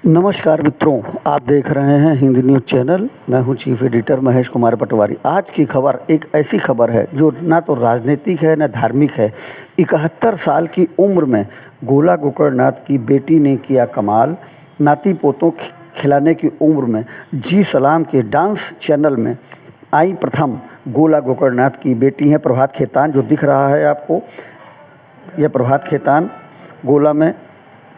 नमस्कार मित्रों, आप देख रहे हैं हिंदी न्यूज़ चैनल। मैं हूं चीफ एडिटर महेश कुमार पटवारी। आज की खबर एक ऐसी खबर है जो ना तो राजनीतिक है ना धार्मिक है। 71 साल की उम्र में गोला गोकर्णनाथ की बेटी ने किया कमाल। नाती पोतों खिलाने की उम्र में जी सलाम के डांस चैनल में आई प्रथम। गोला गोकर्णनाथ की बेटी हैं प्रभात खेतान, जो दिख रहा है आपको। यह प्रभात खेतान गोला में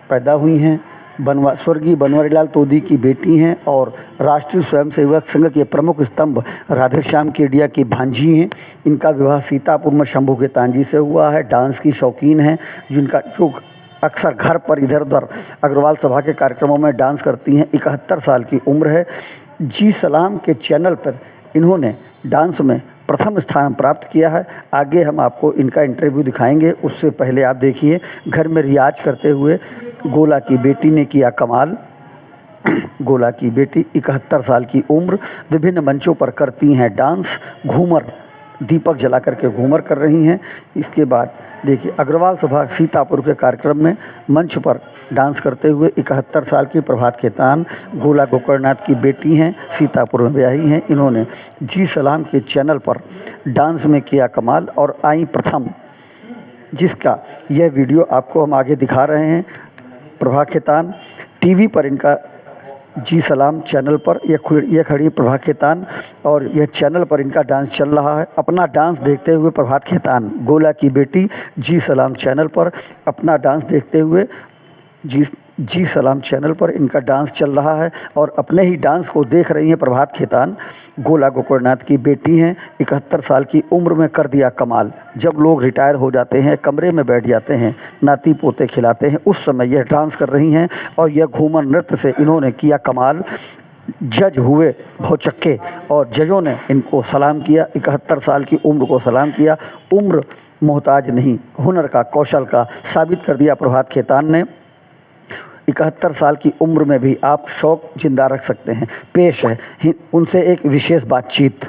पैदा हुई हैं। स्वर्गीय बनवारीलाल तोदी की बेटी हैं और राष्ट्रीय स्वयंसेवक संघ के प्रमुख स्तंभ राधेश्याम केडिया की भांजी हैं। इनका विवाह सीतापुर में शंभू खेतान जी से हुआ है। डांस की शौकीन हैं, जो अक्सर घर पर इधर उधर अग्रवाल सभा के कार्यक्रमों में डांस करती हैं। 71 साल की उम्र है। जी सलाम के चैनल पर इन्होंने डांस में प्रथम स्थान प्राप्त किया है। आगे हम आपको इनका इंटरव्यू दिखाएंगे, उससे पहले आप देखिए घर में रियाज करते हुए गोला की बेटी ने किया कमाल। गोला की बेटी 71 साल की उम्र, विभिन्न मंचों पर करती हैं डांस। घूमर दीपक जला करके घूमर कर रही हैं। इसके बाद देखिए अग्रवाल सभा सीतापुर के कार्यक्रम में मंच पर डांस करते हुए 71 साल की प्रभात खेतान गोला गोकर्णनाथ की बेटी हैं, सीतापुर में ब्याही हैं। इन्होंने जी सलाम के चैनल पर डांस में किया कमाल और आई प्रथम, जिसका यह वीडियो आपको हम आगे दिखा रहे हैं। प्रभा खेतान टीवी पर इनका जी सलाम चैनल पर यह खड़ी प्रभा खेतान और यह चैनल पर इनका डांस चल रहा है। अपना डांस देखते हुए प्रभात खेतान गोला की बेटी जी सलाम चैनल पर अपना डांस देखते हुए जी सलाम चैनल पर इनका डांस चल रहा है और अपने ही डांस को देख रही हैं प्रभात खेतान। गोला गोकर्णनाथ की बेटी हैं, 71 साल की उम्र में कर दिया कमाल। जब लोग रिटायर हो जाते हैं, कमरे में बैठ जाते हैं, नाती पोते खिलाते हैं, उस समय यह डांस कर रही हैं और यह घूमर नृत्य से इन्होंने किया कमाल। जज हुए भौचक्के और जजों ने इनको सलाम किया। 71 साल की उम्र को सलाम किया। उम्र मोहताज नहीं, हुनर का, कौशल का साबित कर दिया प्रभात खेतान ने। 71 साल की उम्र में भी आप शौक जिंदा रख सकते हैं। पेश है उनसे एक विशेष बातचीत।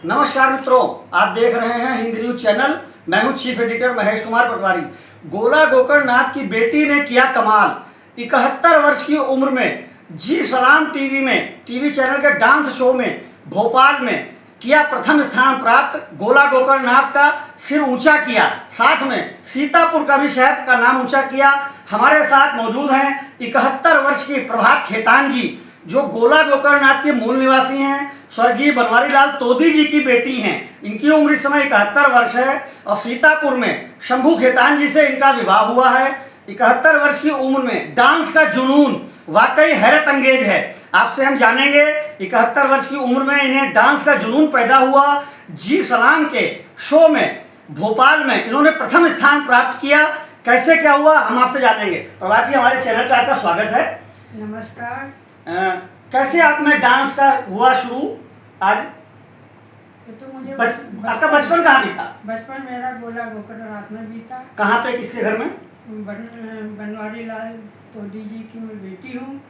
नमस्कार मित्रों, आप देख रहे हैं हिंदी न्यूज़ चैनल। मैं हूं चीफ एडिटर महेश कुमार पटवारी। गोला गोकर्णनाथ की बेटी ने किया कमाल। 71 वर्ष की उम्र में जी सलाम टीवी चैनल के डांस शो में भोपाल में किया प्रथम स्थान प्राप्त। गोला गोकर्णनाथ का सिर ऊंचा किया, साथ में सीतापुर का भी शहर का नाम ऊंचा किया। हमारे साथ मौजूद हैं 71 वर्ष की प्रभात खेतान जी, जो गोला गोकर्णनाथ के मूल निवासी हैं। स्वर्गीय बनवारीलाल तोदी जी की बेटी हैं। इनकी उम्र इस समय 71 वर्ष है और सीतापुर में शंभू खेतान जी से इनका विवाह हुआ है। 71 वर्ष की उम्र में डांस का जुनून वाकई हैरत अंगेज है। आपसे हम जानेंगे 71 वर्ष की उम्र में इन्हें डांस का जुनून पैदा हुआ। जी सलाम के शो में भोपाल में इन्होंने प्रथम स्थान प्राप्त किया। कैसे क्या हुआ हम आपसे जानेंगे। प्रभात जी, हमारे चैनल पर आपका स्वागत है। नमस्कार। कैसे आप में डांस का हुआ शुरू? आज तो मुझे आपका बचपन कहाँ बीता? बचपन मेरा गोला गोकर्णनाथ में बीता। कहाँ पे, किसके घर में? बनवारीलाल तोदी जी की मैं बेटी हूँ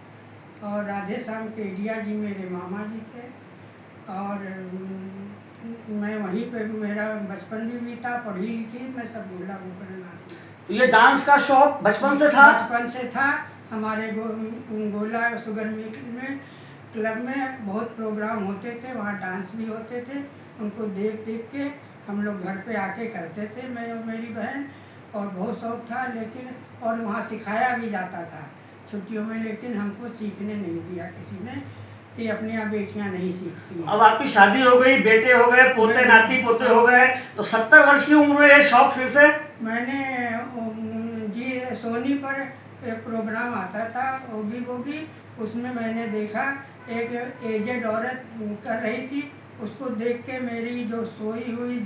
और राधेश्याम केडिया जी मेरे मामा जी थे और मैं वहीं पे मेरा बचपन भी बीता। पढ़ी लिखी मैं सब गोला गोकर्णनाथ। तो ये डांस का शौक बचपन से था? बचपन से था। हमारे गोला शुगर मिल में क्लब में बहुत प्रोग्राम होते थे, वहाँ डांस भी होते थे। उनको देख देख के हम लोग घर पे आके करते थे, मैं और मेरी बहन, और बहुत शौक था। लेकिन और वहाँ सिखाया भी जाता था छुट्टियों में, लेकिन हमको सीखने नहीं दिया किसी ने कि अपनी यहाँ बेटियाँ नहीं सीखती। अब आपकी शादी हो गई, बेटे हो गए, पोते नाती पोते हो गए, तो 70 वर्ष की उम्र में ये शौक फिर से? मैंने जी सोनी पर एक प्रोग्राम आता था ओगी बोगी, उसमें मैंने देखा एक एजेड औरत कर रही थी। उसको देख के मेरी जो सोई हुई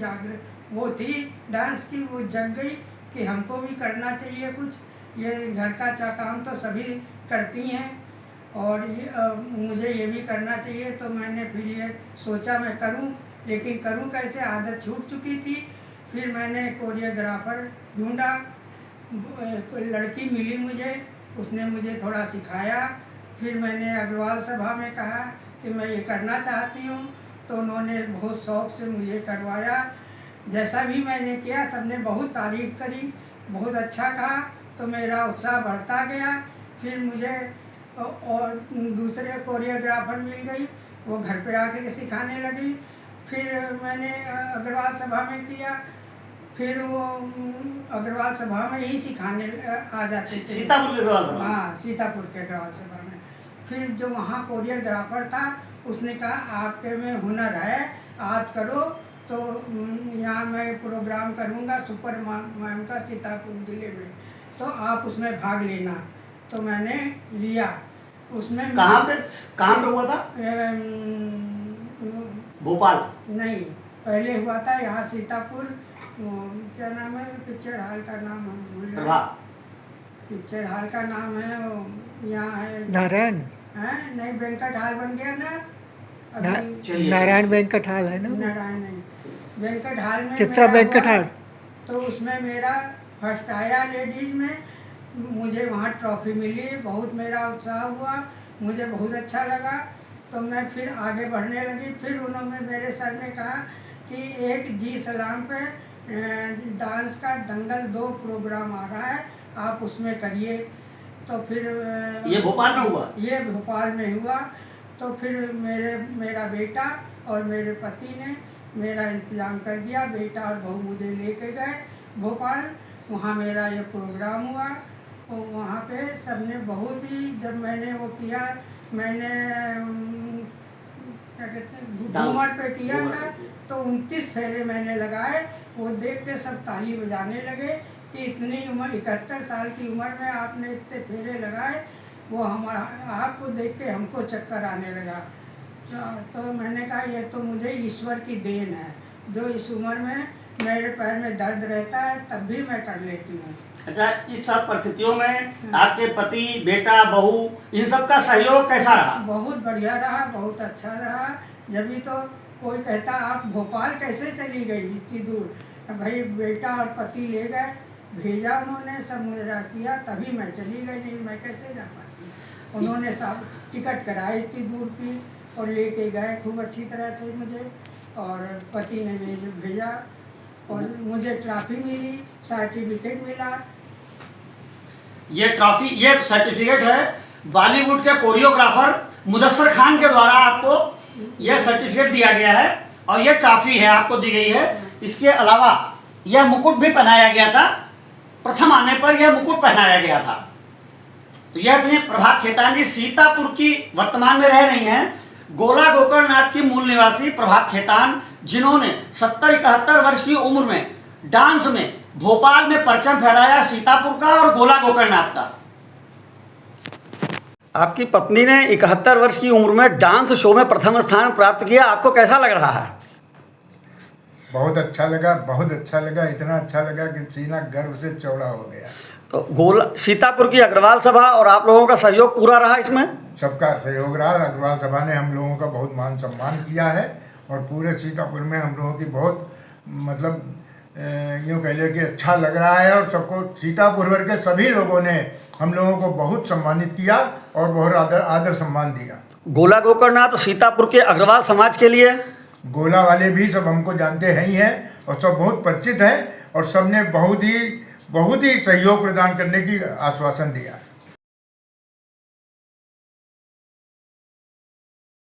वो थी डांस की, वो जग गई कि हमको भी करना चाहिए कुछ। ये घर का काम तो सभी करती हैं और मुझे ये भी करना चाहिए। तो मैंने फिर ये सोचा मैं करूं, लेकिन करूं कैसे, आदत छूट चुकी थी। फिर मैंने कोरियोग्राफर ढूंढा, कोई लड़की मिली मुझे, उसने मुझे थोड़ा सिखाया। फिर मैंने अग्रवाल सभा में कहा कि मैं ये करना चाहती हूँ, तो उन्होंने बहुत शौक़ से मुझे करवाया। जैसा भी मैंने किया सबने बहुत तारीफ़ करी, बहुत अच्छा कहा, तो मेरा उत्साह बढ़ता गया। फिर मुझे और दूसरे कोरियोग्राफर मिल गई, वो घर पे आके सिखाने लगी। फिर मैंने अग्रवाल सभा में किया, फिर वो अग्रवाल सभा में ही सिखाने आ जाते थे। सीतापुर के अग्रवाल सभा? हाँ, सीतापुर के अग्रवाल सभा में। फिर जो वहाँ कोरियोग्राफर था उसने कहा आपके में हुनर है, आज करो तो यहाँ मैं प्रोग्राम करूँगा सुपर मैम का सीतापुर जिले में, तो आप उसमें भाग लेना। तो मैंने लिया उसमें। कहाँ पे हुआ था? भोपाल? नहीं, पहले हुआ था यहाँ सीतापुर, क्या नाम है पिक्चर हॉल का नाम भूल गया। पिक्चर हॉल का नाम है वो यहाँ है नारायण है नहीं, वेंकट हॉल बन गया ना अभी। नारायण वेंकट हॉल है ना, नारायण नहीं, वेंकट हॉल में चित्रा मेरा वेंकट हुआ, हॉल। तो उसमें मेरा फर्स्ट आया लेडीज में, मुझे वहाँ ट्रॉफी मिली, बहुत मेरा उत्साह हुआ, मुझे बहुत अच्छा लगा। तो मैं फिर आगे बढ़ने लगी। फिर उन्होंने मेरे सर ने कहा कि एक जी सलाम पे डांस का दंगल 2 प्रोग्राम आ रहा है, आप उसमें करिए। तो फिर ये भोपाल में हुआ? ये भोपाल में हुआ। तो फिर मेरा बेटा और मेरे पति ने मेरा इंतज़ाम कर दिया, बेटा और बहू मुझे लेके गए भोपाल, वहाँ मेरा ये प्रोग्राम हुआ। तो वहाँ पे सबने बहुत ही, जब मैंने वो किया, मैंने क्या कहते हैं घूमर पे किया था, तो 29 फेरे मैंने लगाए। वो देख के सब ताली बजाने लगे कि इतनी उम्र 71 साल की उम्र में आपने इतने फेरे लगाए। वो हमारा आपको देख के हमको चक्कर आने लगा। तो मैंने कहा ये तो मुझे ईश्वर की देन है, जो इस उम्र में मेरे पैर में दर्द रहता है तब भी मैं कर लेती हूँ। अच्छा, इस सब परिस्थितियों में आपके पति, बेटा, बहू, इन सब का सहयोग कैसा रहा? बहुत बढ़िया रहा, बहुत अच्छा रहा। जब भी तो कोई कहता आप भोपाल कैसे चली गई इतनी दूर, भाई बेटा और पति ले गए, भेजा उन्होंने, सब मेरा किया, तभी मैं चली गई, नहीं मैं कैसे जा पाती। उन्होंने सब टिकट कराई इतनी दूर की और लेके गए खूब अच्छी तरह से मुझे, और पति ने मुझे भेजा और मुझे ट्रॉफी मिली, सर्टिफिकेट मिला। ये ट्रॉफी, ये सर्टिफिकेट है बॉलीवुड के कोरियोग्राफर मुदस्सर खान के द्वारा आपको यह सर्टिफिकेट दिया गया है, और यह ट्रॉफी है आपको दी गई है। इसके अलावा यह मुकुट भी पहनाया गया था, प्रथम आने पर यह मुकुट पहनाया गया था। तो यह थी प्रभात खेतान जी, सीतापुर की वर्तमान में रह रही हैं गोला गोकर्णनाथ की मूल निवासी प्रभात खेतान, जिन्होंने 70-71 वर्ष की उम्र में डांस में भोपाल में परचम फहराया सीतापुर का और गोला गोकर्णनाथ का। आपकी पत्नी ने 71 वर्ष की उम्र में डांस शो में प्रथम स्थान प्राप्त किया, आपको कैसा लग रहा है? बहुत अच्छा लगा, बहुत अच्छा लगा, इतना अच्छा लगा कि सीना गर्व से चौड़ा हो गया। तो सीतापुर की अग्रवाल सभा और आप लोगों का सहयोग पूरा रहा इसमें? सबका सहयोग रहा। अग्रवाल सभा ने हम लोगों का बहुत मान सम्मान किया है, और पूरे सीतापुर में हम लोगों की बहुत मतलब यूँ कह ले कि अच्छा लग रहा है, और सबको सीतापुर भर के सभी लोगों ने हम लोगों को बहुत सम्मानित किया और बहुत आदर सम्मान दिया। गोला गोकर्णनाथ सीतापुर के अग्रवाल समाज के लिए गोला वाले भी सब हमको जानते हैं ही हैं, और सब बहुत परिचित हैं, और सब ने बहुत ही सहयोग प्रदान करने की आश्वासन दिया।